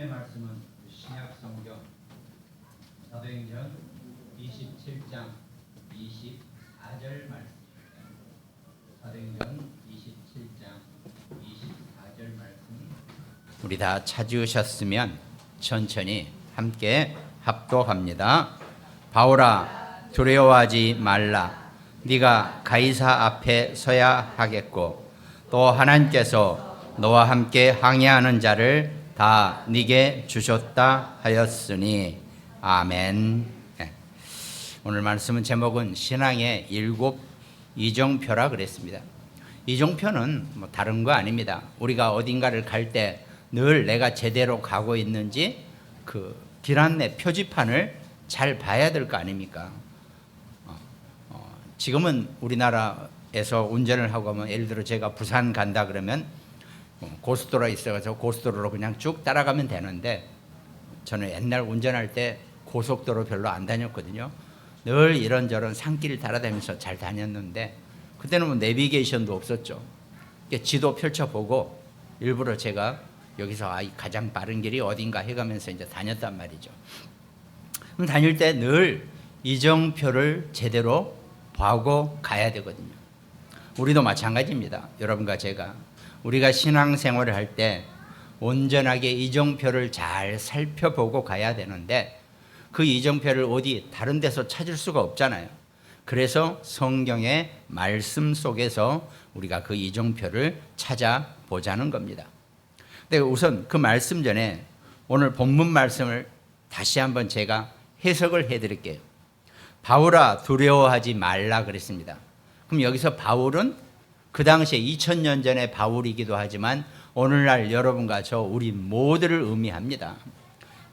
하나님의 말씀은 신약 성경 사도행전 27장 24절 말씀입니다. 사도행전 27장 24절 말씀. 우리 다 찾으셨으면 천천히 함께 합독합니다. 바울아, 두려워하지 말라. 네가 가이사 앞에 서야 하겠고 또 하나님께서 너와 함께 항해하는 자를 다 네게 주셨다 하였으니 아멘. 오늘 말씀은 제목은 신앙의 7 이정표라 그랬습니다. 이정표는 뭐 다른 거 아닙니다. 우리가 어딘가를 갈 때 늘 내가 제대로 가고 있는지 그 길 안내 표지판을 잘 봐야 될 거 아닙니까? 지금은 우리나라에서 운전을 하고 가면 예를 들어 제가 부산 간다 그러면 고속도로가 있어서 고속도로로 그냥 쭉 따라가면 되는데 저는 옛날 운전할 때 고속도로 별로 안 다녔거든요. 늘 이런저런 산길을 따라다니면서 잘 다녔는데 그때는 뭐 내비게이션도 없었죠. 지도 펼쳐보고 일부러 제가 여기서 가장 빠른 길이 어딘가 해가면서 이제 다녔단 말이죠. 그럼 다닐 때 늘 이정표를 제대로 보고 가야 되거든요. 우리도 마찬가지입니다. 여러분과 제가 우리가 신앙생활을 할 때 온전하게 이정표를 잘 살펴보고 가야 되는데 그 이정표를 어디 다른 데서 찾을 수가 없잖아요. 그래서 성경의 말씀 속에서 우리가 그 이정표를 찾아보자는 겁니다. 근데 우선 그 말씀 전에 오늘 본문 말씀을 다시 한번 제가 해석을 해드릴게요. 바울아, 두려워하지 말라 그랬습니다. 그럼 여기서 바울은 그 당시에 2000년 전에 바울이기도 하지만 오늘날 여러분과 저 우리 모두를 의미합니다.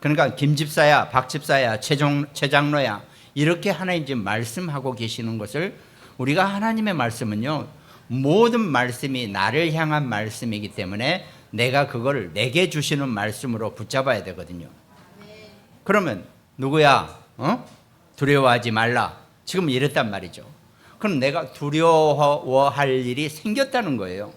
그러니까 김집사야, 박집사야, 최장로야 이렇게 하나님 지금 말씀하고 계시는 것을 우리가 하나님의 말씀은요 모든 말씀이 나를 향한 말씀이기 때문에 내가 그걸 내게 주시는 말씀으로 붙잡아야 되거든요. 그러면 누구야? 두려워하지 말라. 지금 이랬단 말이죠. 그럼 내가 두려워할 일이 생겼다는 거예요.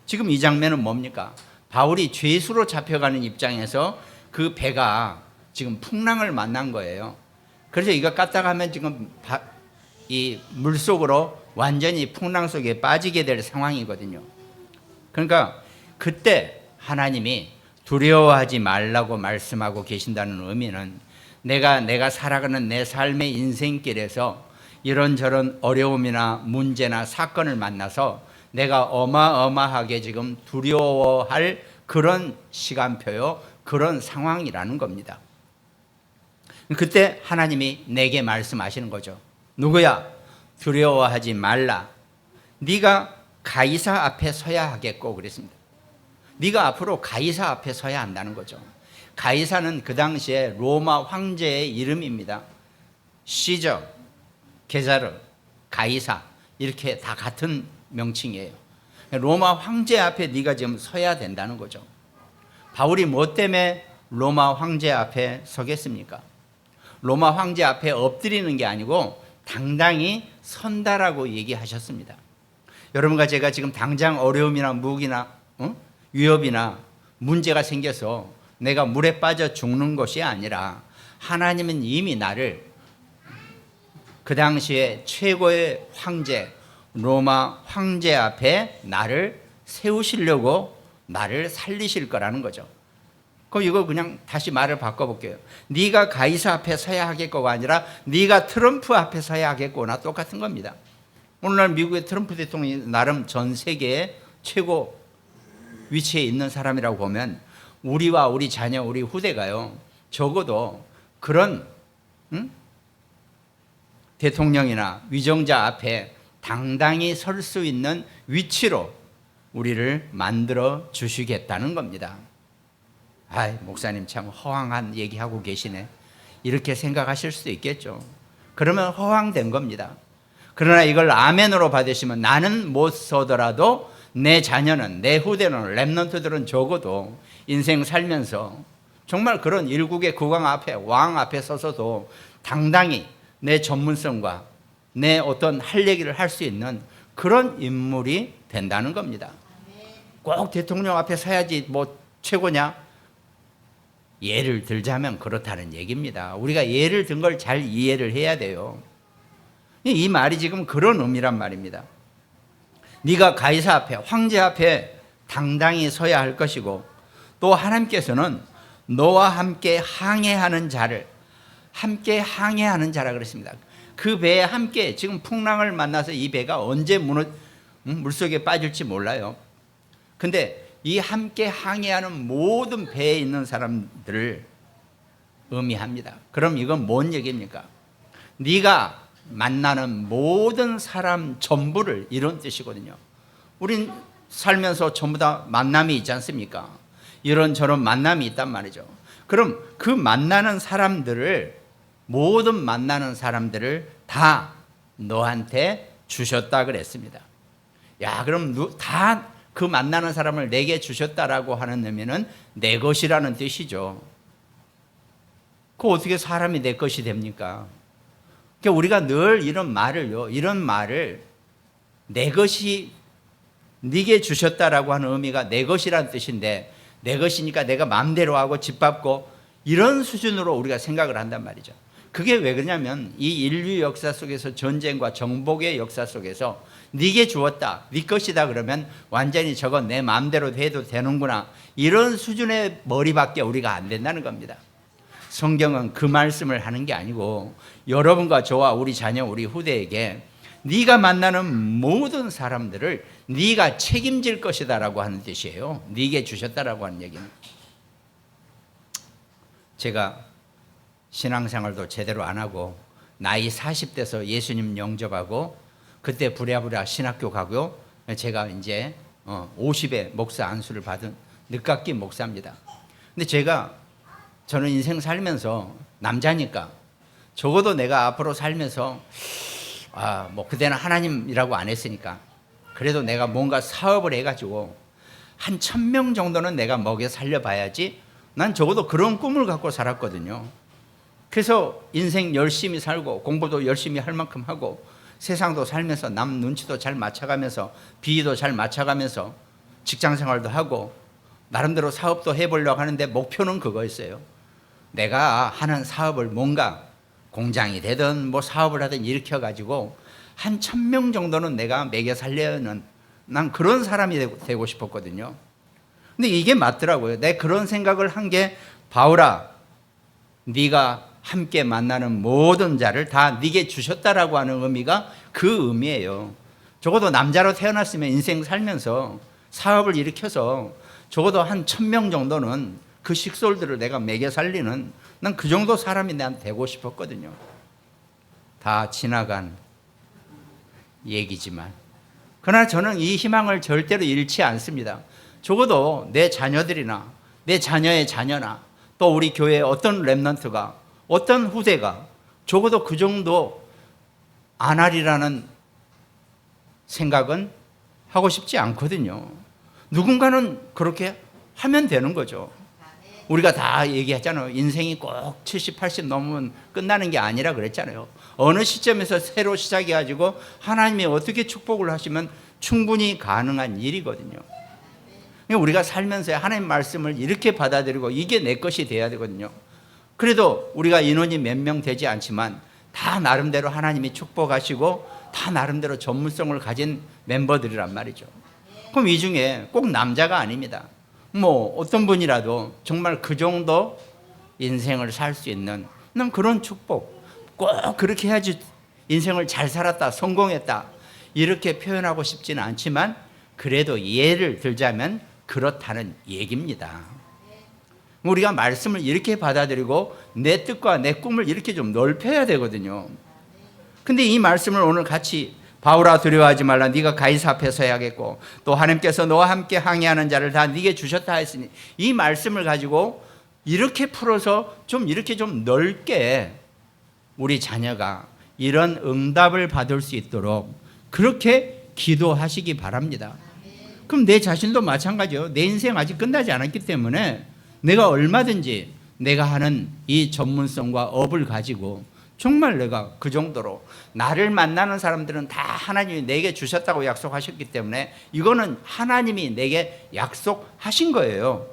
지금 이 장면은 뭡니까? 바울이 죄수로 잡혀가는 입장에서 그 배가 지금 풍랑을 만난 거예요. 그래서 이거 까딱하면 지금 이 물속으로 완전히 풍랑 속에 빠지게 될 상황이거든요. 그러니까 그때 하나님이 두려워하지 말라고 말씀하고 계신다는 의미는 내가 살아가는 내 삶의 인생길에서 이런저런 어려움이나 문제나 사건을 만나서 내가 어마어마하게 지금 두려워할 그런 시간표요, 그런 상황이라는 겁니다. 그때 하나님이 내게 말씀하시는 거죠. 누구야? 두려워하지 말라. 네가 가이사 앞에 서야 하겠고 그랬습니다. 네가 앞으로 가이사 앞에 서야 한다는 거죠. 가이사는 그 당시에 로마 황제의 이름입니다. 시저, 게사르, 가이사 이렇게 다 같은 명칭이에요. 로마 황제 앞에 네가 지금 서야 된다는 거죠. 바울이 뭐 때문에 로마 황제 앞에 서겠습니까? 로마 황제 앞에 엎드리는 게 아니고 당당히 선다라고 얘기하셨습니다. 여러분과 제가 지금 당장 어려움이나 무기나 위협이나 문제가 생겨서 내가 물에 빠져 죽는 것이 아니라 하나님은 이미 나를 그 당시에 최고의 황제 로마 황제 앞에 나를 세우시려고 나를 살리실 거라는 거죠. 그럼 이거 그냥 다시 말을 바꿔볼게요. 네가 가이사 앞에 서야 하겠고가 아니라 네가 트럼프 앞에 서야 하겠고나 똑같은 겁니다. 오늘날 미국의 트럼프 대통령이 나름 전 세계의 최고 위치에 있는 사람이라고 보면 우리와 우리 자녀, 우리 후대가요 적어도 그런 대통령이나 위정자 앞에 당당히 설 수 있는 위치로 우리를 만들어 주시겠다는 겁니다. 목사님 참 허황한 얘기하고 계시네. 이렇게 생각하실 수도 있겠죠. 그러면 허황된 겁니다. 그러나 이걸 아멘으로 받으시면 나는 못 서더라도 내 자녀는, 내 후대는, 렘넌트들은 적어도 인생 살면서 정말 그런 일국의 국왕 앞에, 왕 앞에 서서도 당당히 내 전문성과 내 어떤 할 얘기를 할 수 있는 그런 인물이 된다는 겁니다. 꼭 대통령 앞에 서야지 뭐 최고냐? 예를 들자면 그렇다는 얘기입니다. 우리가 예를 든 걸 잘 이해를 해야 돼요. 이 말이 지금 그런 의미란 말입니다. 네가 가이사 앞에, 황제 앞에 당당히 서야 할 것이고, 또 하나님께서는 너와 함께 항해하는 자를, 함께 항해하는 자라 그랬습니다. 그 배에 함께, 지금 풍랑을 만나서 이 배가 언제 물속에 빠질지 몰라요. 근데 이 함께 항해하는 모든 배에 있는 사람들을 의미합니다. 그럼 이건 뭔 얘기입니까? 네가 만나는 모든 사람 전부를, 이런 뜻이거든요. 우린 살면서 전부 다 만남이 있지 않습니까? 이런저런 만남이 있단 말이죠. 그럼 그 만나는 사람들을, 모든 만나는 사람들을 다 너한테 주셨다 그랬습니다. 야, 그럼 다 그 만나는 사람을 내게 주셨다라고 하는 의미는 내 것이라는 뜻이죠. 그 어떻게 사람이 내 것이 됩니까? 그러니까 우리가 늘 이런 말을 내 것이 네게 주셨다라고 하는 의미가 내 것이라는 뜻인데, 내 것이니까 내가 마음대로 하고 짓밟고 이런 수준으로 우리가 생각을 한단 말이죠. 그게 왜 그러냐면 이 인류 역사 속에서, 전쟁과 정복의 역사 속에서 네게 주었다, 네 것이다 그러면 완전히 저건 내 마음대로 해도 되는구나, 이런 수준의 머리밖에 우리가 안 된다는 겁니다. 성경은 그 말씀을 하는 게 아니고 여러분과 저와 우리 자녀, 우리 후대에게 네가 만나는 모든 사람들을 네가 책임질 것이다라고 하는 뜻이에요. 네게 주셨다라고 하는 얘기는. 제가 신앙생활도 제대로 안 하고 나이 40대서 예수님 영접하고 그때 부랴부랴 신학교 가고요. 제가 이제 50에 목사 안수를 받은 늦깎이 목사입니다. 근데 저는 인생 살면서 남자니까 적어도 내가 앞으로 살면서 뭐 그때는 하나님이라고 안 했으니까 그래도 내가 뭔가 사업을 해가지고 한 1000명 정도는 내가 먹여 살려봐야지, 난 적어도 그런 꿈을 갖고 살았거든요. 그래서 인생 열심히 살고 공부도 열심히 할 만큼 하고 세상도 살면서 남 눈치도 잘 맞춰가면서 비위도 잘 맞춰가면서 직장생활도 하고 나름대로 사업도 해보려고 하는데 목표는 그거였어요. 내가 하는 사업을 뭔가 공장이 되든 뭐 사업을 하든 일으켜가지고 한 1000명 정도는 내가 먹여 살려는, 난 그런 사람이 되고 싶었거든요. 근데 이게 맞더라고요. 내가 그런 생각을 한 게, 바울아, 네가 함께 만나는 모든 자를 다 네게 주셨다라고 하는 의미가 그 의미예요. 적어도 남자로 태어났으면 인생 살면서 사업을 일으켜서 적어도 한 1000명 정도는 그 식솔들을 내가 먹여 살리는, 난 그 정도 사람이 나한테 되고 싶었거든요. 다 지나간 얘기지만 그러나 저는 이 희망을 절대로 잃지 않습니다. 적어도 내 자녀들이나 내 자녀의 자녀나 또 우리 교회의 어떤 렘넌트가, 어떤 후대가 적어도 그 정도 안 하리라는 생각은 하고 싶지 않거든요. 누군가는 그렇게 하면 되는 거죠. 우리가 다 얘기하잖아요. 인생이 꼭 70, 80 넘으면 끝나는 게 아니라 그랬잖아요. 어느 시점에서 새로 시작해가지고 하나님이 어떻게 축복을 하시면 충분히 가능한 일이거든요. 우리가 살면서 하나님 말씀을 이렇게 받아들이고 이게 내 것이 돼야 되거든요. 그래도 우리가 인원이 몇 명 되지 않지만 다 나름대로 하나님이 축복하시고 다 나름대로 전문성을 가진 멤버들이란 말이죠. 그럼 이 중에 꼭 남자가 아닙니다. 뭐 어떤 분이라도 정말 그 정도 인생을 살 수 있는, 난 그런 축복, 꼭 그렇게 해야지 인생을 잘 살았다, 성공했다, 이렇게 표현하고 싶지는 않지만 그래도 예를 들자면 그렇다는 얘기입니다. 우리가 말씀을 이렇게 받아들이고 내 뜻과 내 꿈을 이렇게 좀 넓혀야 되거든요. 근데 이 말씀을 오늘 같이, 바울아 두려워하지 말라, 네가 가이사 앞에 서야겠고 또 하나님께서 너와 함께 항해하는 자를 다 네게 주셨다 했으니, 이 말씀을 가지고 이렇게 풀어서 좀 이렇게 좀 넓게 우리 자녀가 이런 응답을 받을 수 있도록 그렇게 기도하시기 바랍니다. 그럼 내 자신도 마찬가지예요. 내 인생 아직 끝나지 않았기 때문에 내가 얼마든지 내가 하는 이 전문성과 업을 가지고 정말 내가 그 정도로, 나를 만나는 사람들은 다 하나님이 내게 주셨다고 약속하셨기 때문에 이거는 하나님이 내게 약속하신 거예요.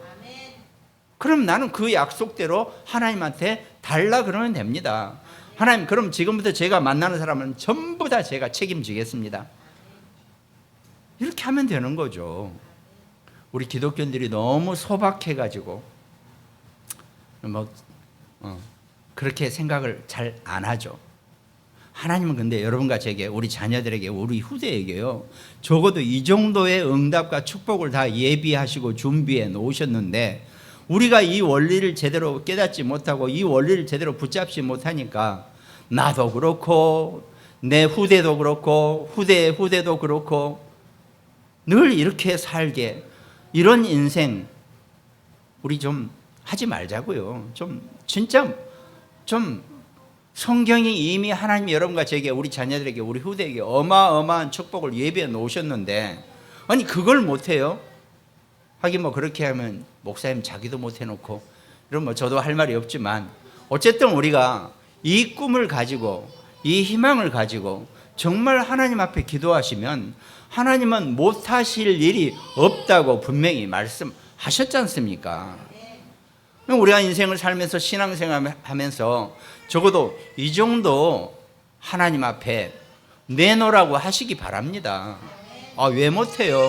그럼 나는 그 약속대로 하나님한테 달라 그러면 됩니다. 하나님, 그럼 지금부터 제가 만나는 사람은 전부 다 제가 책임지겠습니다. 이렇게 하면 되는 거죠. 우리 기독교인들이 너무 소박해가지고 그렇게 생각을 잘 안 하죠. 하나님은 근데 여러분과 제게, 우리 자녀들에게, 우리 후대에게요, 적어도 이 정도의 응답과 축복을 다 예비하시고 준비해 놓으셨는데, 우리가 이 원리를 제대로 깨닫지 못하고 이 원리를 제대로 붙잡지 못하니까 나도 그렇고 내 후대도 그렇고 후대의 후대도 그렇고 늘 이렇게 살게, 이런 인생 우리 좀 하지 말자고요. 진짜 성경이 이미 하나님이 여러분과 제게, 우리 자녀들에게, 우리 후대에게 어마어마한 축복을 예비해 놓으셨는데, 아니 그걸 못해요? 하긴 그렇게 하면 목사님 자기도 못 해놓고 이러면 저도 할 말이 없지만, 어쨌든 우리가 이 꿈을 가지고 이 희망을 가지고 정말 하나님 앞에 기도하시면 하나님은 못하실 일이 없다고 분명히 말씀하셨지 않습니까? 우리가 인생을 살면서 신앙생활 하면서 적어도 이 정도 하나님 앞에 내놓으라고 하시기 바랍니다. 왜 못해요?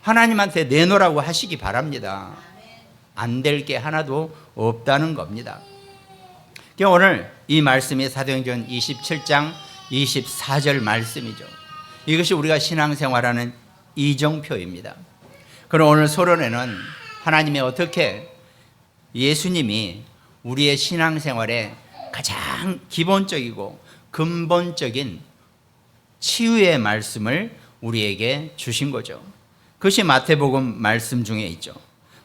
하나님한테 내놓으라고 하시기 바랍니다. 안 될 게 하나도 없다는 겁니다. 오늘 이 말씀이 사도행전 27장 24절 말씀이죠. 이것이 우리가 신앙생활하는 이정표입니다. 그럼 오늘 서론에는 하나님이 어떻게 예수님이 우리의 신앙생활에 가장 기본적이고 근본적인 치유의 말씀을 우리에게 주신 거죠. 그것이 마태복음 말씀 중에 있죠.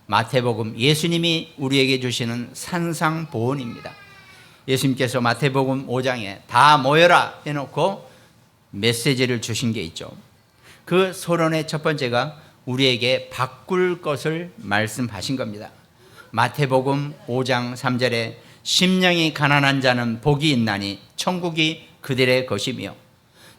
마태복음, 예수님이 우리에게 주시는 산상보훈입니다. 예수님께서 마태복음 5장에 다 모여라 해놓고 메시지를 주신 게 있죠. 그 서론의 첫 번째가 우리에게 바꿀 것을 말씀하신 겁니다. 마태복음 5장 3절에 심령이 가난한 자는 복이 있나니 천국이 그들의 것이며,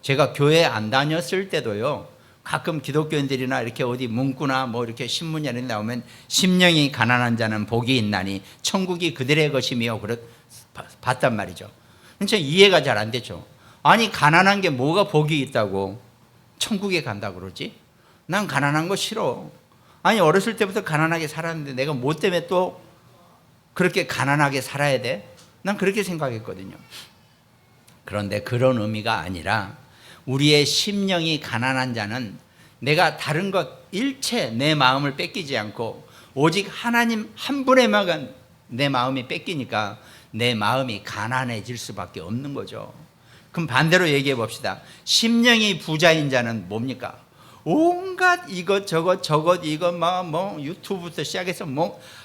제가 교회 안 다녔을 때도요, 가끔 기독교인들이나 이렇게 어디 문구나 이렇게 신문이 이런 데 나오면 심령이 가난한 자는 복이 있나니 천국이 그들의 것이며 봤단 말이죠. 진짜 이해가 잘 안 되죠. 아니 가난한 게 뭐가 복이 있다고 천국에 간다 그러지? 난 가난한 거 싫어. 아니 어렸을 때부터 가난하게 살았는데 내가 뭐 때문에 또 그렇게 가난하게 살아야 돼? 난 그렇게 생각했거든요. 그런데 그런 의미가 아니라, 우리의 심령이 가난한 자는 내가 다른 것 일체 내 마음을 뺏기지 않고 오직 하나님 한 분에만 내 마음이 뺏기니까 내 마음이 가난해질 수밖에 없는 거죠. 그럼 반대로 얘기해 봅시다. 심령이 부자인 자는 뭡니까? 온갖 이것저것 이거 유튜브부터 시작해서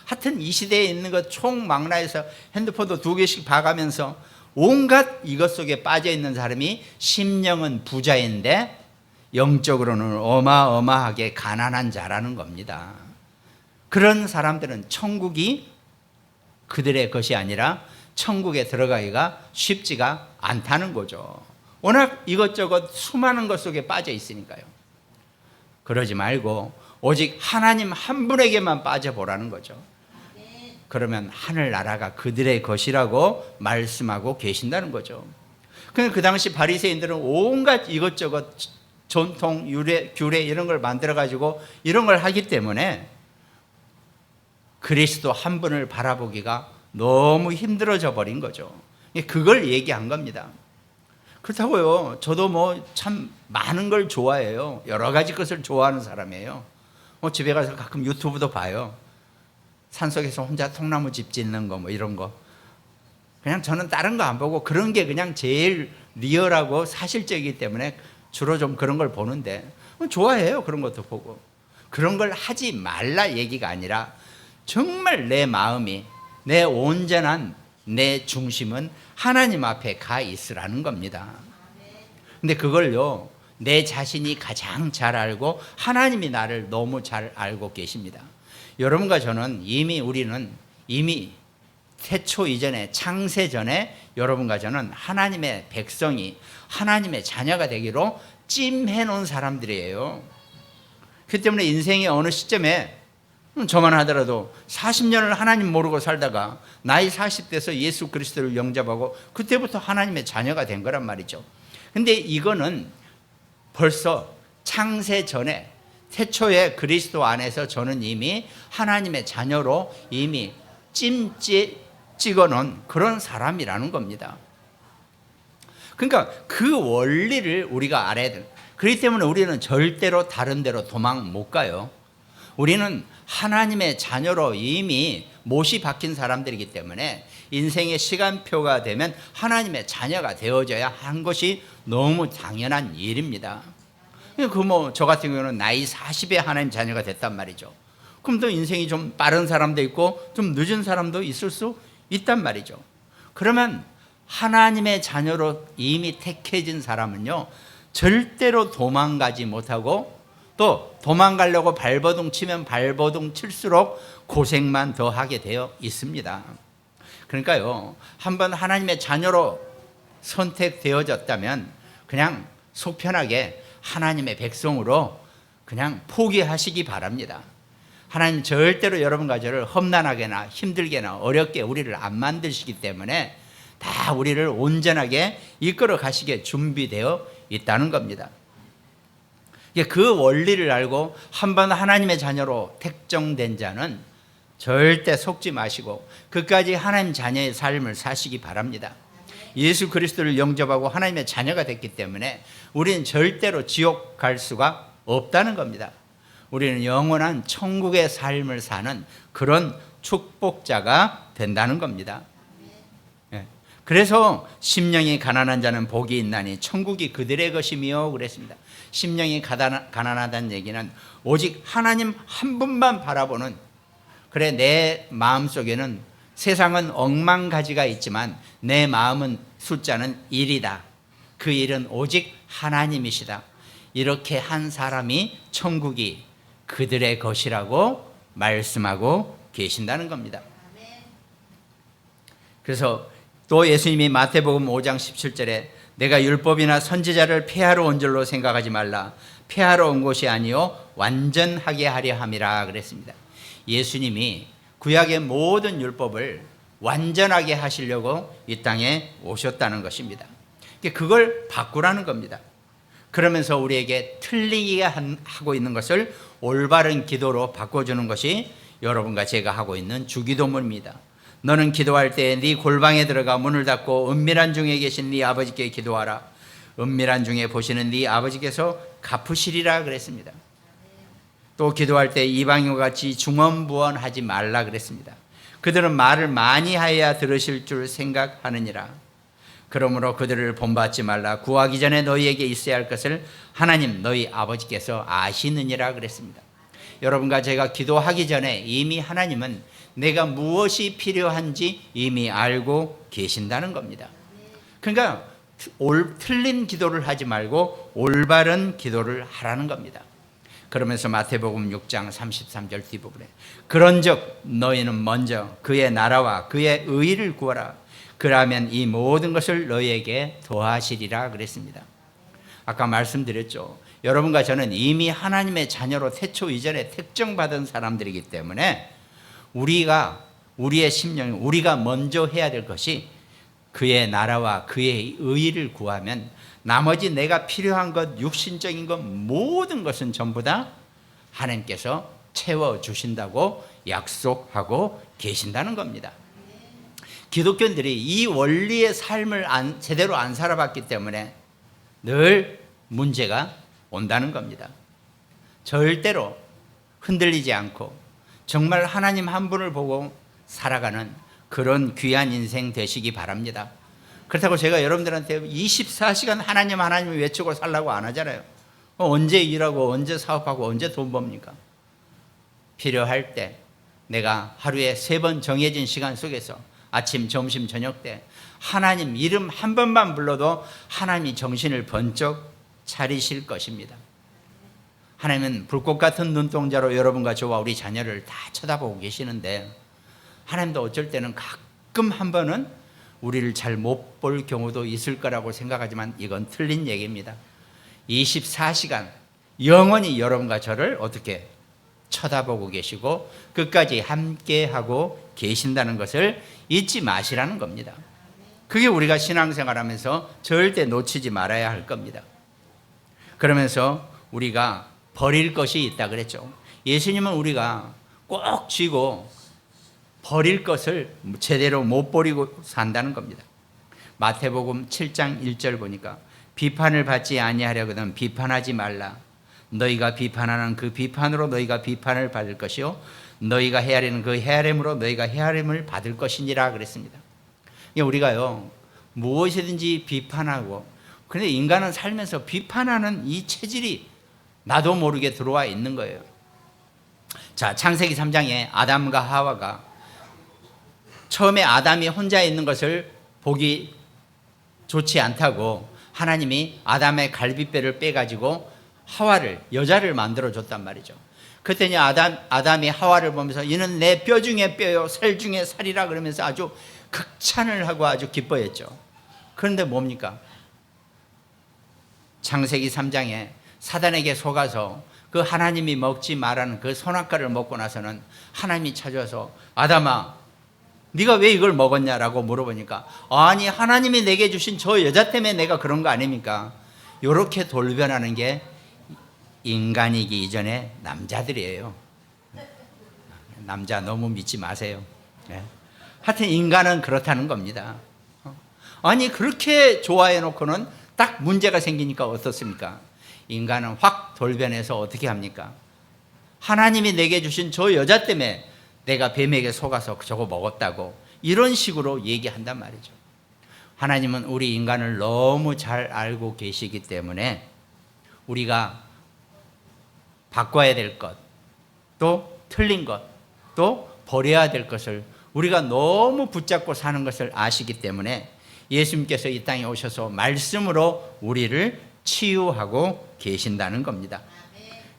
하여튼 이 시대에 있는 것 총망라해서 핸드폰도 2개씩 봐가면서 온갖 이것 속에 빠져 있는 사람이 심령은 부자인데 영적으로는 어마어마하게 가난한 자라는 겁니다. 그런 사람들은 천국이 그들의 것이 아니라 천국에 들어가기가 쉽지가 않다는 거죠. 워낙 이것저것 수많은 것 속에 빠져 있으니까요. 그러지 말고 오직 하나님 한 분에게만 빠져보라는 거죠. 그러면 하늘나라가 그들의 것이라고 말씀하고 계신다는 거죠. 그 당시 바리새인들은 온갖 이것저것 전통, 규례 이런 걸 만들어가지고 이런 걸 하기 때문에 그리스도 한 분을 바라보기가 너무 힘들어져 버린 거죠. 그걸 얘기한 겁니다. 그렇다고요, 저도 참 많은 걸 좋아해요. 여러 가지 것을 좋아하는 사람이에요. 집에 가서 가끔 유튜브도 봐요. 산속에서 혼자 통나무 집 짓는 거 이런 거. 그냥 저는 다른 거 안 보고 그런 게 그냥 제일 리얼하고 사실적이기 때문에 주로 좀 그런 걸 보는데 좋아해요. 그런 것도 보고. 그런 걸 하지 말라 얘기가 아니라 정말 내 마음이, 내 온전한 내 중심은 하나님 앞에 가 있으라는 겁니다. 근데 그걸요, 내 자신이 가장 잘 알고 하나님이 나를 너무 잘 알고 계십니다. 여러분과 저는 우리는 이미 태초 이전에, 창세 전에 여러분과 저는 하나님의 백성이, 하나님의 자녀가 되기로 찜해 놓은 사람들이에요. 그 때문에 인생의 어느 시점에 저만 하더라도 40년을 하나님 모르고 살다가 나이 40대에서 예수 그리스도를 영접하고 그때부터 하나님의 자녀가 된 거란 말이죠. 근데 이거는 벌써 창세 전에 태초에 그리스도 안에서 저는 이미 하나님의 자녀로 이미 찍어놓은 그런 사람이라는 겁니다. 그러니까 그 원리를 우리가 알아야 돼요. 그렇기 때문에 우리는 절대로 다른 데로 도망 못 가요. 우리는 하나님의 자녀로 이미 못이 박힌 사람들이기 때문에 인생의 시간표가 되면 하나님의 자녀가 되어져야 하는 것이 너무 당연한 일입니다. 저 같은 경우는 나이 40에 하나님 자녀가 됐단 말이죠. 그럼 또 인생이 좀 빠른 사람도 있고 좀 늦은 사람도 있을 수 있단 말이죠. 그러면 하나님의 자녀로 이미 택해진 사람은요, 절대로 도망가지 못하고 또 도망가려고 발버둥 치면 발버둥 칠수록 고생만 더 하게 되어 있습니다. 그러니까요, 한번 하나님의 자녀로 선택되어졌다면 그냥 속 편하게 하나님의 백성으로 그냥 포기하시기 바랍니다. 하나님 절대로 여러분과 저를 험난하게나 힘들게나 어렵게 우리를 안 만드시기 때문에 다 우리를 온전하게 이끌어 가시게 준비되어 있다는 겁니다. 그 원리를 알고 한번 하나님의 자녀로 택정된 자는 절대 속지 마시고 끝까지 하나님 자녀의 삶을 사시기 바랍니다. 예수 그리스도를 영접하고 하나님의 자녀가 됐기 때문에 우리는 절대로 지옥 갈 수가 없다는 겁니다. 우리는 영원한 천국의 삶을 사는 그런 축복자가 된다는 겁니다. 그래서 심령이 가난한 자는 복이 있나니 천국이 그들의 것이며 그랬습니다. 심령이 가난하다는 얘기는 오직 하나님 한 분만 바라보는, 그래 내 마음속에는 세상은 억만가지가 있지만 내 마음은 숫자는 1이다. 그 일은 오직 하나님이시다. 이렇게 한 사람이 천국이 그들의 것이라고 말씀하고 계신다는 겁니다. 그래서 또 예수님이 마태복음 5장 17절에 내가 율법이나 선지자를 폐하러 온 줄로 생각하지 말라. 폐하러 온 것이 아니요 완전하게 하려 함이라 그랬습니다. 예수님이 구약의 모든 율법을 완전하게 하시려고 이 땅에 오셨다는 것입니다. 그걸 바꾸라는 겁니다. 그러면서 우리에게 틀리게 하고 있는 것을 올바른 기도로 바꿔주는 것이 여러분과 제가 하고 있는 주기도문입니다. 너는 기도할 때 네 골방에 들어가 문을 닫고 은밀한 중에 계신 네 아버지께 기도하라. 은밀한 중에 보시는 네 아버지께서 갚으시리라 그랬습니다. 또 기도할 때 이방인과 같이 중언부언하지 말라 그랬습니다. 그들은 말을 많이 하여야 들으실 줄 생각하느니라. 그러므로 그들을 본받지 말라. 구하기 전에 너희에게 있어야 할 것을 하나님 너희 아버지께서 아시느니라 그랬습니다. 여러분과 제가 기도하기 전에 이미 하나님은 내가 무엇이 필요한지 이미 알고 계신다는 겁니다. 그러니까 틀린 기도를 하지 말고 올바른 기도를 하라는 겁니다. 그러면서 마태복음 6장 33절 뒷부분에 그런즉 너희는 먼저 그의 나라와 그의 의를 구하라. 그러면 이 모든 것을 너희에게 더하시리라 그랬습니다. 아까 말씀드렸죠. 여러분과 저는 이미 하나님의 자녀로 태초 이전에 택정받은 사람들이기 때문에 우리의 심령, 우리가 먼저 해야 될 것이 그의 나라와 그의 의를 구하면 나머지 내가 필요한 것, 육신적인 것, 모든 것은 전부 다 하나님께서 채워주신다고 약속하고 계신다는 겁니다. 기독교인들이 이 원리의 삶을 제대로 안 살아봤기 때문에 늘 문제가 온다는 겁니다. 절대로 흔들리지 않고 정말 하나님 한 분을 보고 살아가는 그런 귀한 인생 되시기 바랍니다. 그렇다고 제가 여러분들한테 24시간 하나님 외치고 살라고 안 하잖아요. 언제 일하고 언제 사업하고 언제 돈 법니까? 필요할 때 내가 하루에 3번 정해진 시간 속에서 아침, 점심, 저녁 때 하나님 이름 한 번만 불러도 하나님이 정신을 번쩍 차리실 것입니다. 하나님은 불꽃 같은 눈동자로 여러분과 저와 우리 자녀를 다 쳐다보고 계시는데 하나님도 어쩔 때는 가끔 한 번은 우리를 잘 못 볼 경우도 있을 거라고 생각하지만 이건 틀린 얘기입니다. 24시간 영원히 여러분과 저를 어떻게 쳐다보고 계시고 끝까지 함께하고 계신다는 것을 잊지 마시라는 겁니다. 그게 우리가 신앙생활하면서 절대 놓치지 말아야 할 겁니다. 그러면서 우리가 버릴 것이 있다 그랬죠. 예수님은 우리가 꼭 쥐고 버릴 것을 제대로 못 버리고 산다는 겁니다. 마태복음 7장 1절 보니까 비판을 받지 아니하려거든 비판하지 말라. 너희가 비판하는 그 비판으로 너희가 비판을 받을 것이요 너희가 헤아리는 그 헤아림으로 너희가 헤아림을 받을 것이니라 그랬습니다. 우리가요 무엇이든지 비판하고, 그런데 인간은 살면서 비판하는 이 체질이 나도 모르게 들어와 있는 거예요. 자, 창세기 3장에 아담과 하와가 처음에 아담이 혼자 있는 것을 보기 좋지 않다고 하나님이 아담의 갈비뼈를 빼가지고 하와를, 여자를 만들어 줬단 말이죠. 그랬더니 아담이 하와를 보면서 이는 내 뼈 중에 뼈요 살 중에 살이라 그러면서 아주 극찬을 하고 아주 기뻐했죠. 그런데 뭡니까? 창세기 3장에 사단에게 속아서 그 하나님이 먹지 말라는 그 선악과를 먹고 나서는 하나님이 찾아와서 아담아 네가 왜 이걸 먹었냐라고 물어보니까 아니 하나님이 내게 주신 저 여자 때문에 내가 그런 거 아닙니까? 이렇게 돌변하는 게 인간이기 이전에 남자들이에요. 남자 너무 믿지 마세요. 하여튼 인간은 그렇다는 겁니다. 아니 그렇게 좋아해 놓고는 딱 문제가 생기니까 어떻습니까? 인간은 확 돌변해서 어떻게 합니까? 하나님이 내게 주신 저 여자 때문에 내가 뱀에게 속아서 저거 먹었다고 이런 식으로 얘기한단 말이죠. 하나님은 우리 인간을 너무 잘 알고 계시기 때문에 우리가 바꿔야 될 것, 또 틀린 것, 또 버려야 될 것을 우리가 너무 붙잡고 사는 것을 아시기 때문에 예수님께서 이 땅에 오셔서 말씀으로 우리를 치유하고 계신다는 겁니다.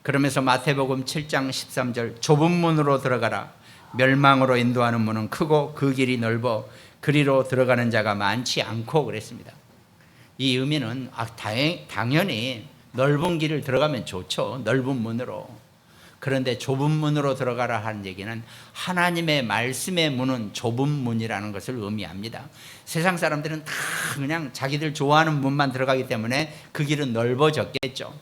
그러면서 마태복음 7장 13절 좁은 문으로 들어가라. 멸망으로 인도하는 문은 크고 그 길이 넓어 그리로 들어가는 자가 많지 않고 그랬습니다. 이 의미는 당연히 넓은 길을 들어가면 좋죠. 넓은 문으로. 그런데 좁은 문으로 들어가라 하는 얘기는 하나님의 말씀의 문은 좁은 문이라는 것을 의미합니다. 세상 사람들은 다 그냥 자기들 좋아하는 문만 들어가기 때문에 그 길은 넓어졌겠죠.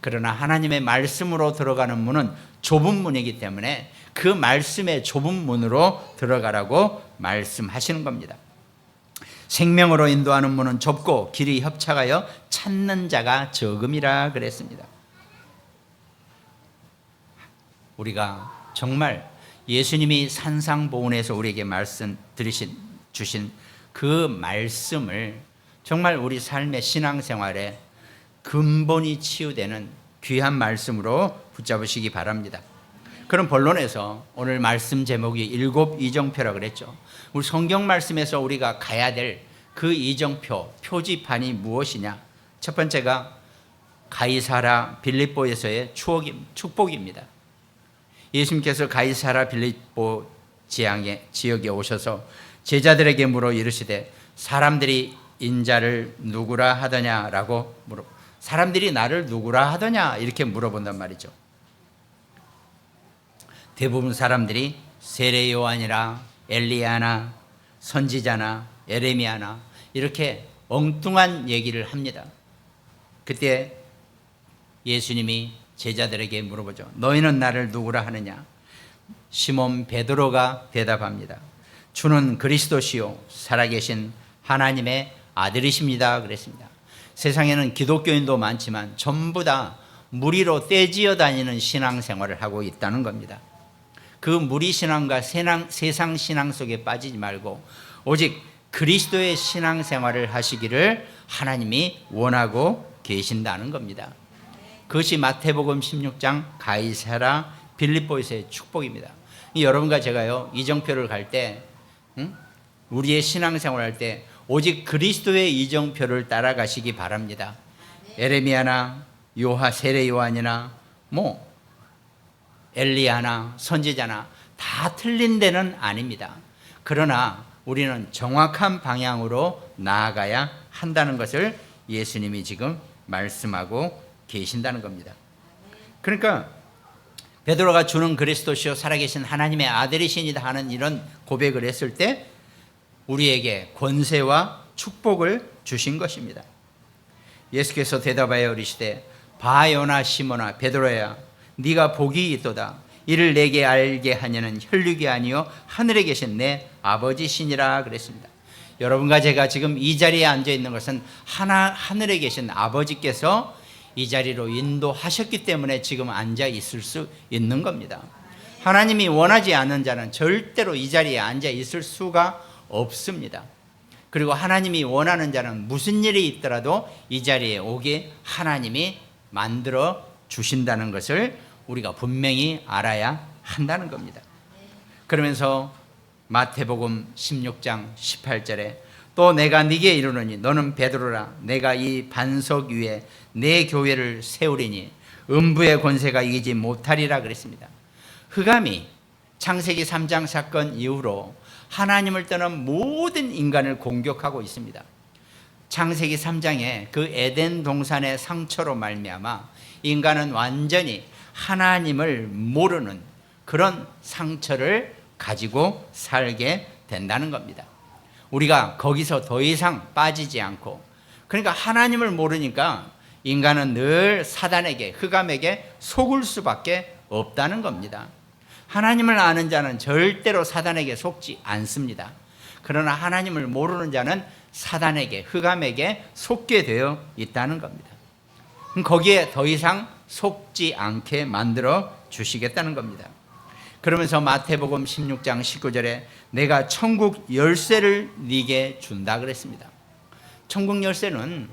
그러나 하나님의 말씀으로 들어가는 문은 좁은 문이기 때문에 그 말씀의 좁은 문으로 들어가라고 말씀하시는 겁니다. 생명으로 인도하는 문은 좁고 길이 협착하여 찾는 자가 적음이라 그랬습니다. 우리가 정말 예수님이 산상보훈에서 우리에게 말씀 주신 그 말씀을 정말 우리 삶의 신앙생활에 근본이 치유되는 귀한 말씀으로 붙잡으시기 바랍니다. 그럼 본론에서 오늘 말씀 제목이 일곱 이정표라고 그랬죠. 우리 성경 말씀에서 우리가 가야 될 그 이정표, 표지판이 무엇이냐? 첫 번째가 가이사라 빌립보에서의 축복입니다. 예수님께서 가이사라 빌립보 지역에 오셔서 제자들에게 물어 이르시되 사람들이 인자를 누구라 하더냐라고 사람들이 나를 누구라 하더냐 이렇게 물어본단 말이죠. 대부분 사람들이 세례 요한이라 엘리야나 선지자나 에레미야나 이렇게 엉뚱한 얘기를 합니다. 그때 예수님이 제자들에게 물어보죠. 너희는 나를 누구라 하느냐? 시몬 베드로가 대답합니다. 주는 그리스도시요 살아계신 하나님의 아들이십니다 그랬습니다. 세상에는 기독교인도 많지만 전부 다 무리로 떼지어 다니는 신앙생활을 하고 있다는 겁니다. 그 무리신앙과 세상 신앙 속에 빠지지 말고 오직 그리스도의 신앙생활을 하시기를 하나님이 원하고 계신다는 겁니다. 그것이 마태복음 16장 가이사라 빌립보에서의 축복입니다. 여러분과 제가요 이정표를 갈 때 우리의 신앙생활 할 때 오직 그리스도의 이정표를 따라가시기 바랍니다. 에레미야나 세례 요한이나 엘리야나 선지자나 다 틀린 데는 아닙니다. 그러나 우리는 정확한 방향으로 나아가야 한다는 것을 예수님이 지금 말씀하고 계신다는 겁니다. 그러니까 베드로가 주는 그리스도시요 살아계신 하나님의 아들이시니다 하는 이런 고백을 했을 때 우리에게 권세와 축복을 주신 것입니다. 예수께서 대답하여 이르시되 바요나 시몬아 베드로야 네가 복이 있도다. 이를 내게 알게 하냐는 혈육이 아니요 하늘에 계신 내 아버지시니라 그랬습니다. 여러분과 제가 지금 이 자리에 앉아 있는 것은 하늘에 계신 아버지께서 이 자리로 인도하셨기 때문에 지금 앉아 있을 수 있는 겁니다. 하나님이 원하지 않는 자는 절대로 이 자리에 앉아 있을 수가 없습니다. 그리고 하나님이 원하는 자는 무슨 일이 있더라도 이 자리에 오게 하나님이 만들어 주신다는 것을 우리가 분명히 알아야 한다는 겁니다. 그러면서 마태복음 16장 18절에 또 내가 네게 이르노니 너는 베드로라 내가 이 반석 위에 내 교회를 세우리니 음부의 권세가 이기지 못하리라 그랬습니다. 흑암이 창세기 3장 사건 이후로 하나님을 떠난 모든 인간을 공격하고 있습니다. 창세기 3장에 그 에덴 동산의 상처로 말미암아 인간은 완전히 하나님을 모르는 그런 상처를 가지고 살게 된다는 겁니다. 우리가 거기서 더 이상 빠지지 않고, 그러니까 하나님을 모르니까 인간은 늘 사단에게, 흑암에게 속을 수밖에 없다는 겁니다. 하나님을 아는 자는 절대로 사단에게 속지 않습니다. 그러나 하나님을 모르는 자는 사단에게, 흑암에게 속게 되어 있다는 겁니다. 거기에 더 이상 속지 않게 만들어 주시겠다는 겁니다. 그러면서 마태복음 16장 19절에 내가 천국 열쇠를 네게 준다 그랬습니다. 천국 열쇠는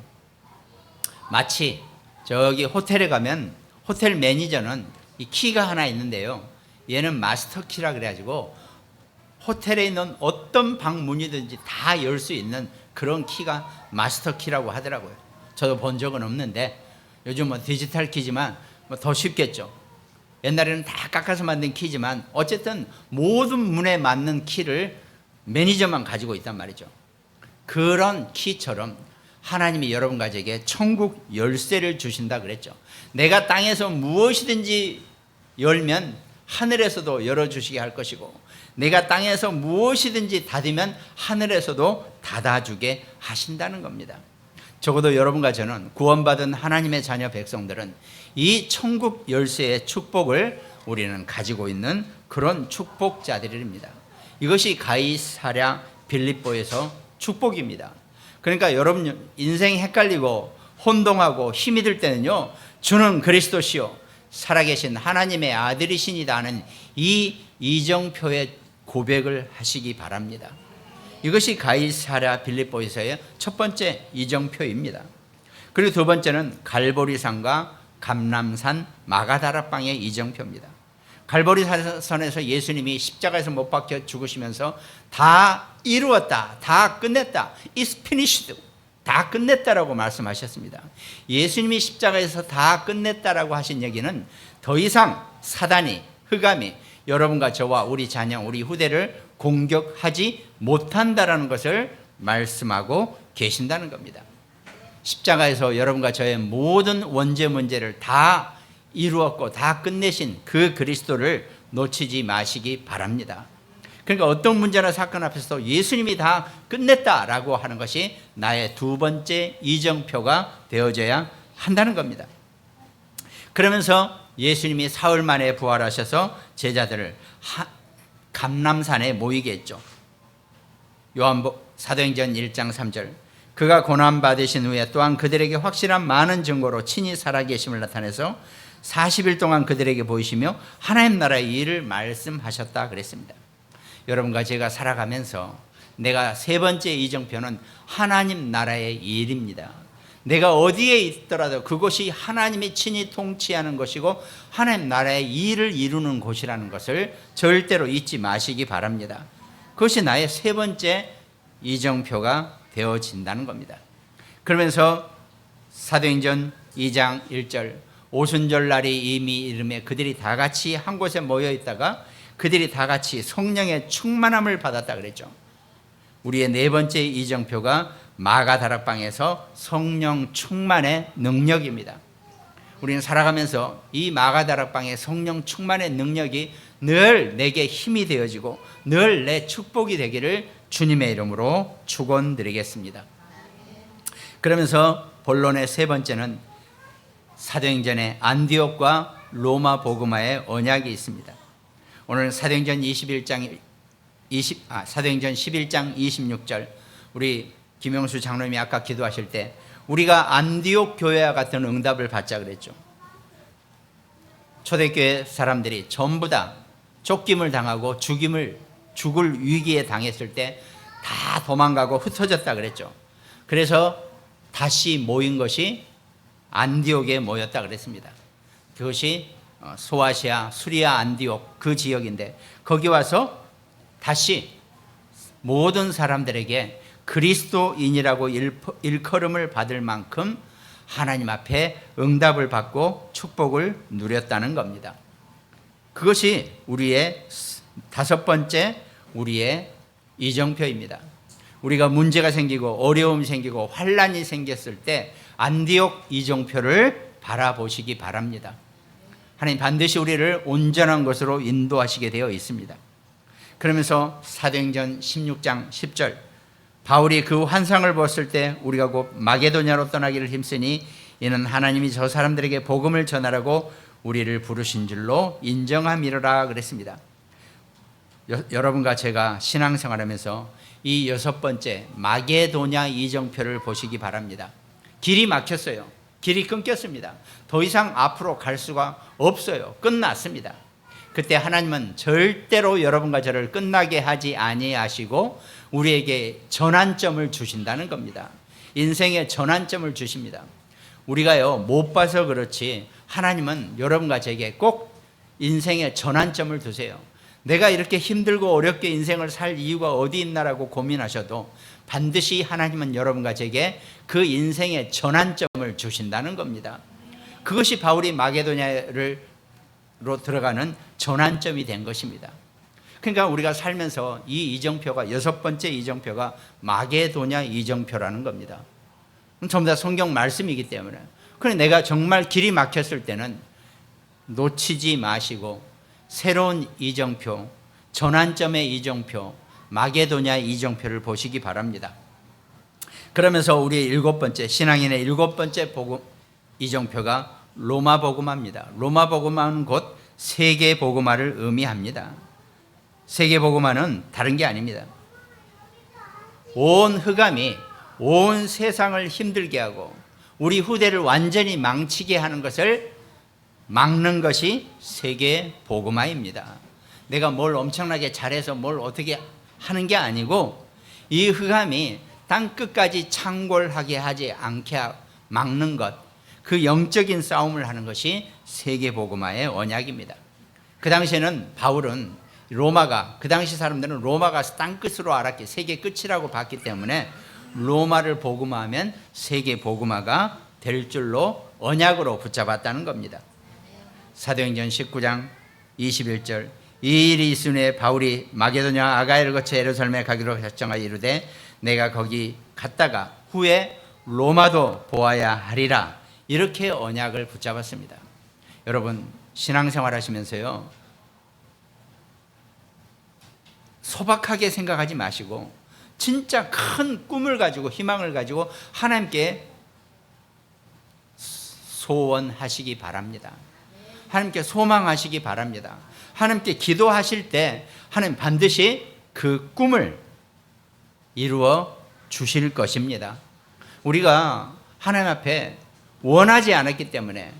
마치 저기 호텔에 가면 호텔 매니저는 이 키가 하나 있는데요, 얘는 마스터 키라 그래가지고 호텔에 있는 어떤 방 문이든지 다 열 수 있는 그런 키가 마스터 키라고 하더라고요. 저도 본 적은 없는데 요즘은 디지털 키지만 더 쉽겠죠. 옛날에는 다 깎아서 만든 키지만 어쨌든 모든 문에 맞는 키를 매니저만 가지고 있단 말이죠. 그런 키처럼 하나님이 여러분 가족에게 천국 열쇠를 주신다 그랬죠. 내가 땅에서 무엇이든지 열면 하늘에서도 열어주시게 할 것이고, 내가 땅에서 무엇이든지 닫으면 하늘에서도 닫아주게 하신다는 겁니다. 적어도 여러분과 저는 구원받은 하나님의 자녀 백성들은 이 천국 열쇠의 축복을 우리는 가지고 있는 그런 축복자들입니다. 이것이 가이사랴 빌립보에서 축복입니다. 그러니까 여러분 인생 헷갈리고 혼동하고 힘이 들 때는요, 주는 그리스도시요 살아계신 하나님의 아들이시니다 하는 이 이정표의 고백을 하시기 바랍니다. 이것이 가이사랴 빌립보에서의 첫 번째 이정표입니다. 그리고 두 번째는 갈보리산과 감람산 마가다락방의 이정표입니다. 갈보리산에서 예수님이 십자가에서 못 박혀 죽으시면서 다 이루었다, 다 끝냈다, It's finished, 다 끝냈다라고 말씀하셨습니다. 예수님이 십자가에서 다 끝냈다라고 하신 얘기는 더 이상 사단이, 흑암이 여러분과 저와 우리 자녀, 우리 후대를 공격하지 못한다라는 것을 말씀하고 계신다는 겁니다. 십자가에서 여러분과 저의 모든 원죄 문제를 다 이루었고 다 끝내신 그 그리스도를 놓치지 마시기 바랍니다. 그러니까 어떤 문제나 사건 앞에서도 예수님이 다 끝냈다라고 하는 것이 나의 두 번째 이정표가 되어져야 한다는 겁니다. 그러면서 예수님이 사흘 만에 부활하셔서 제자들을 감람산에 모이게 했죠. 사도행전 1장 3절 그가 고난받으신 후에 또한 그들에게 확실한 많은 증거로 친히 살아계심을 나타내서 40일 동안 그들에게 보이시며 하나님 나라의 일을 말씀하셨다 그랬습니다. 여러분과 제가 살아가면서 내가 세 번째 이정표는 하나님 나라의 일입니다. 내가 어디에 있더라도 그곳이 하나님이 친히 통치하는 것이고 하나님 나라의 일을 이루는 곳이라는 것을 절대로 잊지 마시기 바랍니다. 그것이 나의 세 번째 이정표가 되어진다는 겁니다. 그러면서 사도행전 2장 1절 오순절 날이 이미 이르매 그들이 다 같이 한 곳에 모여 있다가 그들이 다 같이 성령의 충만함을 받았다 그랬죠. 우리의 네 번째 이정표가 마가다락방에서 성령 충만의 능력입니다. 우리는 살아가면서 이 마가다락방의 성령 충만의 능력이 늘 내게 힘이 되어지고 늘 내 축복이 되기를 주님의 이름으로 축원드리겠습니다. 그러면서 본론의 세 번째는 사도행전의 안디옥과 로마 복음화의 언약이 있습니다. 오늘 사도행전 11장 26절 우리 김영수 장로님이 아까 기도하실 때 우리가 안디옥 교회와 같은 응답을 받자 그랬죠. 초대교회 사람들이 전부 다 쫓김을 당하고 죽을 위기에 당했을 때 다 도망가고 흩어졌다 그랬죠. 그래서 다시 모인 것이 안디옥에 모였다 그랬습니다. 그것이 소아시아, 수리아, 안디옥 그 지역인데 거기 와서 다시 모든 사람들에게 그리스도인이라고 일컬음을 받을 만큼 하나님 앞에 응답을 받고 축복을 누렸다는 겁니다. 그것이 우리의 다섯 번째 우리의 이정표입니다. 우리가 문제가 생기고 어려움이 생기고 환란이 생겼을 때 안디옥 이정표를 바라보시기 바랍니다. 하나님 반드시 우리를 온전한 것으로 인도하시게 되어 있습니다. 그러면서 사도행전 16장 10절 바울이 그 환상을 보았을 때 우리가 곧 마게도냐로 떠나기를 힘쓰니 이는 하나님이 저 사람들에게 복음을 전하라고 우리를 부르신 줄로 인정함이로라 그랬습니다. 여러분과 제가 신앙생활하면서 이 여섯 번째 마게도냐 이정표를 보시기 바랍니다. 길이 막혔어요. 길이 끊겼습니다. 더 이상 앞으로 갈 수가 없어요. 끝났습니다. 그때 하나님은 절대로 여러분과 저를 끝나게 하지 아니하시고 우리에게 전환점을 주신다는 겁니다. 인생의 전환점을 주십니다. 우리가요 못 봐서 그렇지 하나님은 여러분과 저에게 꼭 인생의 전환점을 두세요. 내가 이렇게 힘들고 어렵게 인생을 살 이유가 어디 있나라고 고민하셔도 반드시 하나님은 여러분과 제게 그 인생의 전환점을 주신다는 겁니다. 그것이 바울이 마게도냐로 들어가는 전환점이 된 것입니다. 그러니까 우리가 살면서 이 이정표가 여섯 번째 이정표가 마게도냐 이정표라는 겁니다. 전부 다 성경 말씀이기 때문에 그래 내가 정말 길이 막혔을 때는 놓치지 마시고 새로운 이정표, 전환점의 이정표, 마게도냐 이정표를 보시기 바랍니다. 그러면서 우리의 일곱 번째 신앙인의 일곱 번째 복음 이정표가 로마 복음화입니다. 로마 복음화는 곧 세계 복음화를 의미합니다. 세계 복음화는 다른 게 아닙니다. 온 흑암이 온 세상을 힘들게 하고 우리 후대를 완전히 망치게 하는 것을 막는 것이 세계 복음화입니다. 내가 뭘 엄청나게 잘해서 뭘 어떻게 하는 게 아니고 이 흑암이 땅 끝까지 창궐하게 하지 않게 막는 것, 그 영적인 싸움을 하는 것이 세계 복음화의 언약입니다. 그 당시에는 바울은 로마가 그 당시 사람들은 로마가 땅 끝으로 알았기 세계 끝이라고 봤기 때문에 로마를 복음화하면 세계 복음화가 될 줄로 언약으로 붙잡았다는 겁니다. 사도행전 19장 21절 이 일이 있은 후에 바울이 마게도냐 아가야를 거쳐 예루살렘에 가기로 결정하여 이르되 내가 거기 갔다가 후에 로마도 보아야 하리라 이렇게 언약을 붙잡았습니다. 여러분 신앙생활 하시면서요 소박하게 생각하지 마시고 진짜 큰 꿈을 가지고 희망을 가지고 하나님께 소원하시기 바랍니다. 하나님께 소망하시기 바랍니다. 하나님께 기도하실 때 하나님 반드시 그 꿈을 이루어 주실 것입니다. 우리가 하나님 앞에 원하지 않았기 때문에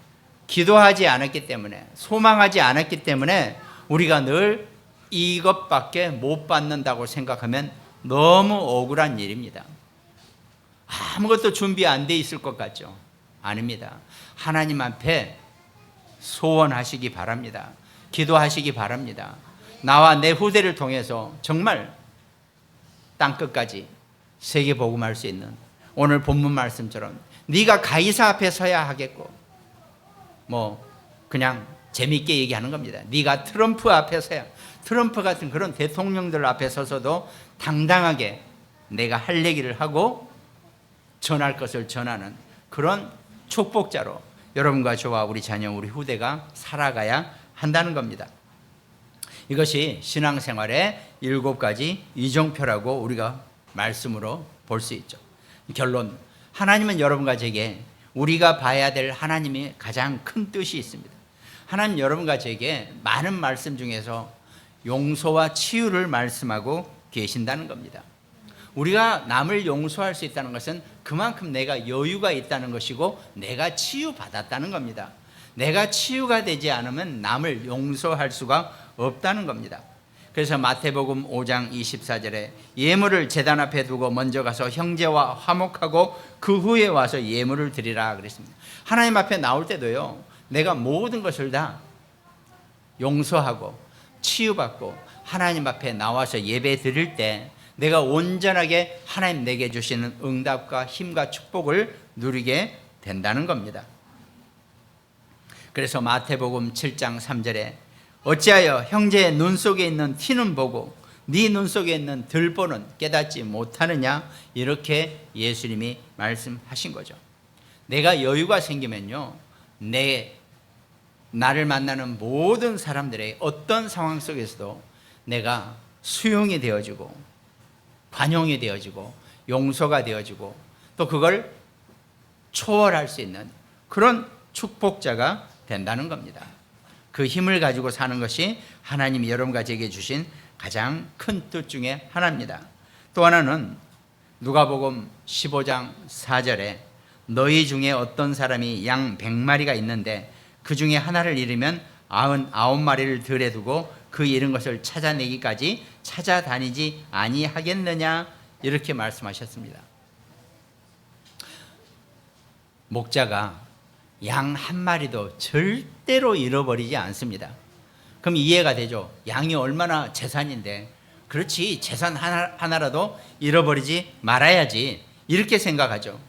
기도하지 않았기 때문에 소망하지 않았기 때문에 우리가 늘 이것밖에 못 받는다고 생각하면 너무 억울한 일입니다. 아무것도 준비 안 돼 있을 것 같죠? 아닙니다. 하나님 앞에 소원하시기 바랍니다. 기도하시기 바랍니다. 나와 내 후대를 통해서 정말 땅끝까지 세계 복음할 수 있는 오늘 본문 말씀처럼 네가 가이사 앞에 서야 하겠고 그냥 재밌게 얘기하는 겁니다. 네가 트럼프 앞에 서야 트럼프 같은 그런 대통령들 앞에 서서도 당당하게 내가 할 얘기를 하고 전할 것을 전하는 그런 축복자로 여러분과 저와 우리 자녀, 우리 후대가 살아가야 한다는 겁니다. 이것이 신앙생활의 7가지 이정표라고 우리가 말씀으로 볼 수 있죠. 결론, 하나님은 여러분과 제게 우리가 봐야 될 하나님이 가장 큰 뜻이 있습니다. 하나님 여러분과 제게 많은 말씀 중에서 용서와 치유를 말씀하고 계신다는 겁니다. 우리가 남을 용서할 수 있다는 것은 그만큼 내가 여유가 있다는 것이고 내가 치유받았다는 겁니다. 내가 치유가 되지 않으면 남을 용서할 수가 없다는 겁니다. 그래서 마태복음 5장 24절에 예물을 제단 앞에 두고 먼저 가서 형제와 화목하고 그 후에 와서 예물을 드리라 그랬습니다. 하나님 앞에 나올 때도요, 내가 모든 것을 다 용서하고 치유받고 하나님 앞에 나와서 예배 드릴 때 내가 온전하게 하나님 내게 주시는 응답과 힘과 축복을 누리게 된다는 겁니다. 그래서 마태복음 7장 3절에 어찌하여 형제의 눈 속에 있는 티는 보고 네 눈 속에 있는 들보는 깨닫지 못하느냐, 이렇게 예수님이 말씀하신 거죠. 내가 여유가 생기면요, 나를 만나는 모든 사람들의 어떤 상황 속에서도 내가 수용이 되어지고 관용이 되어지고 용서가 되어지고 또 그걸 초월할 수 있는 그런 축복자가 된다는 겁니다. 그 힘을 가지고 사는 것이 하나님이 여러분과 제게 주신 가장 큰 뜻 중에 하나입니다. 또 하나는 누가복음 15장 4절에 너희 중에 어떤 사람이 양 100마리가 있는데 그 중에 하나를 잃으면 99마리를 들에 두고 그 잃은 것을 찾아내기까지 찾아다니지 아니하겠느냐, 이렇게 말씀하셨습니다. 목자가 양 한 마리도 절대로 잃어버리지 않습니다. 그럼 이해가 되죠. 양이 얼마나 재산인데, 그렇지, 재산 하나라도 잃어버리지 말아야지, 이렇게 생각하죠.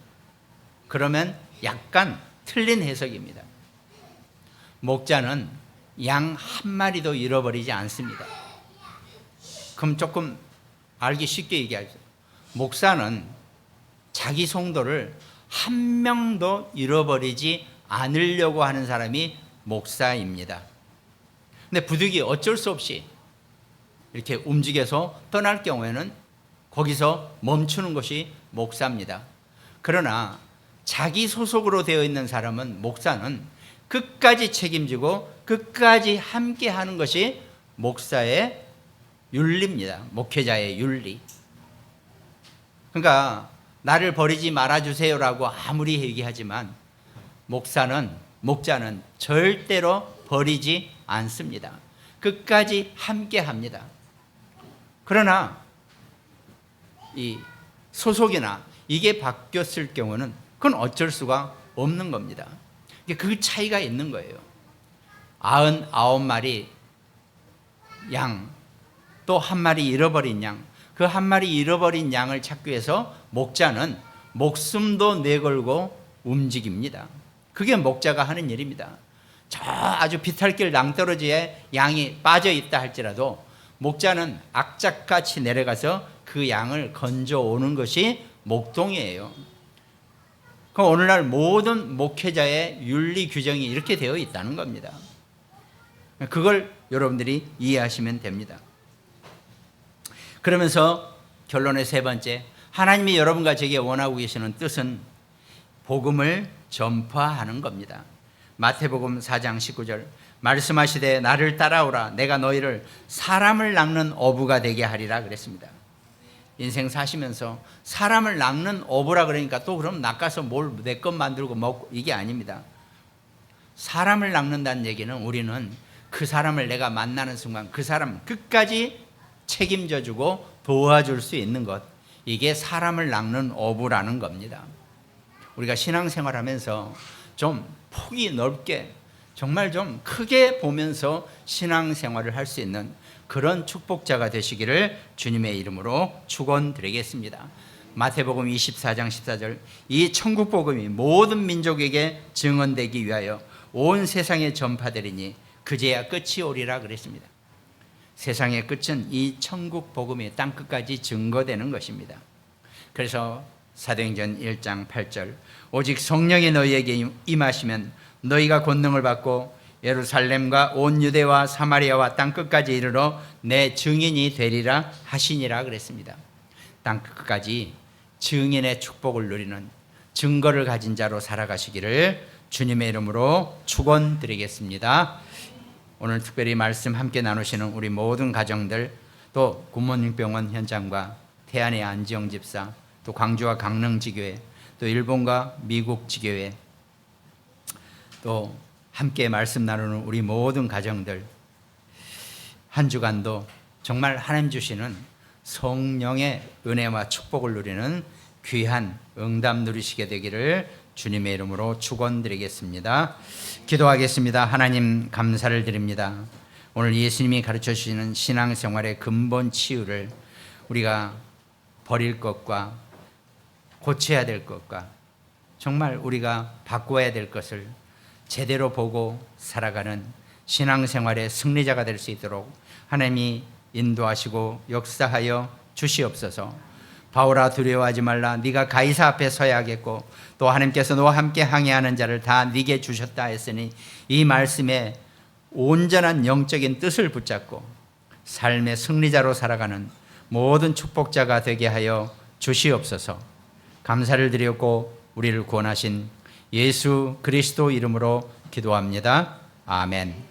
그러면 약간 틀린 해석입니다. 목자는 양 한 마리도 잃어버리지 않습니다. 그럼 조금 알기 쉽게 얘기하죠. 목사는 자기 성도를 한 명도 잃어버리지 않으려고 하는 사람이 목사입니다. 근데 부득이 어쩔 수 없이 이렇게 움직여서 떠날 경우에는 거기서 멈추는 것이 목사입니다. 그러나 자기 소속으로 되어 있는 사람은, 목사는 끝까지 책임지고 끝까지 함께 하는 것이 목사의 윤리입니다. 목회자의 윤리. 그러니까 나를 버리지 말아주세요라고 아무리 얘기하지만 목자는 절대로 버리지 않습니다. 끝까지 함께 합니다. 그러나 이 소속이나 이게 바뀌었을 경우는 그건 어쩔 수가 없는 겁니다. 그 차이가 있는 거예요. 99마리 양, 또 한 마리 잃어버린 양, 그 한 마리 잃어버린 양을 찾기 위해서 목자는 목숨도 내걸고 움직입니다. 그게 목자가 하는 일입니다. 저 아주 비탈길 낭떠러지에 양이 빠져 있다 할지라도 목자는 악착같이 내려가서 그 양을 건져오는 것이 목동이에요. 오늘날 모든 목회자의 윤리 규정이 이렇게 되어 있다는 겁니다. 그걸 여러분들이 이해하시면 됩니다. 그러면서 결론의 세 번째, 하나님이 여러분과 제게 원하고 계시는 뜻은 복음을 전파하는 겁니다. 마태복음 4장 19절 말씀하시되 나를 따라오라 내가 너희를 사람을 낚는 어부가 되게 하리라 그랬습니다. 인생 사시면서 사람을 낚는 어부라 그러니까 또 그럼 낚아서 뭘 내 것 만들고 먹고, 이게 아닙니다. 사람을 낚는다는 얘기는 우리는 그 사람을 내가 만나는 순간 그 사람 끝까지 책임져 주고 도와줄 수 있는 것, 이게 사람을 낚는 어부라는 겁니다. 우리가 신앙생활하면서 좀 폭이 넓게, 정말 좀 크게 보면서 신앙생활을 할 수 있는 그런 축복자가 되시기를 주님의 이름으로 축원드리겠습니다. 마태복음 24장 14절 이 천국 복음이 모든 민족에게 증언되기 위하여 온 세상에 전파되리니 그제야 끝이 오리라 그랬습니다. 세상의 끝은 이 천국 복음이 땅끝까지 증거되는 것입니다. 그래서 사도행전 1장 8절 오직 성령이 너희에게 임하시면 너희가 권능을 받고 예루살렘과 온 유대와 사마리아와 땅끝까지 이르러 내 증인이 되리라 하시니라 그랬습니다. 땅끝까지 증인의 축복을 누리는 증거를 가진 자로 살아가시기를 주님의 이름으로 축원드리겠습니다. 오늘 특별히 말씀 함께 나누시는 우리 모든 가정들, 또 굿모닝병원 현장과 태안의 안지영 집사, 또 광주와 강릉지교회, 또 일본과 미국 지교회, 또 함께 말씀 나누는 우리 모든 가정들, 한 주간도 정말 하나님 주시는 성령의 은혜와 축복을 누리는 귀한 응답 누리시게 되기를 주님의 이름으로 축원드리겠습니다. 기도하겠습니다. 하나님 감사를 드립니다. 오늘 예수님이 가르쳐 주시는 신앙생활의 근본 치유를 우리가 버릴 것과 고쳐야 될 것과 정말 우리가 바꿔야 될 것을 제대로 보고 살아가는 신앙생활의 승리자가 될 수 있도록 하나님이 인도하시고 역사하여 주시옵소서. 바울아 두려워하지 말라. 네가 가이사 앞에 서야 하겠고 또 하나님께서 너와 함께 항해하는 자를 다 네게 주셨다 했으니 이 말씀에 온전한 영적인 뜻을 붙잡고 삶의 승리자로 살아가는 모든 축복자가 되게 하여 주시옵소서. 감사를 드렸고 우리를 구원하신 예수 그리스도 이름으로 기도합니다. 아멘.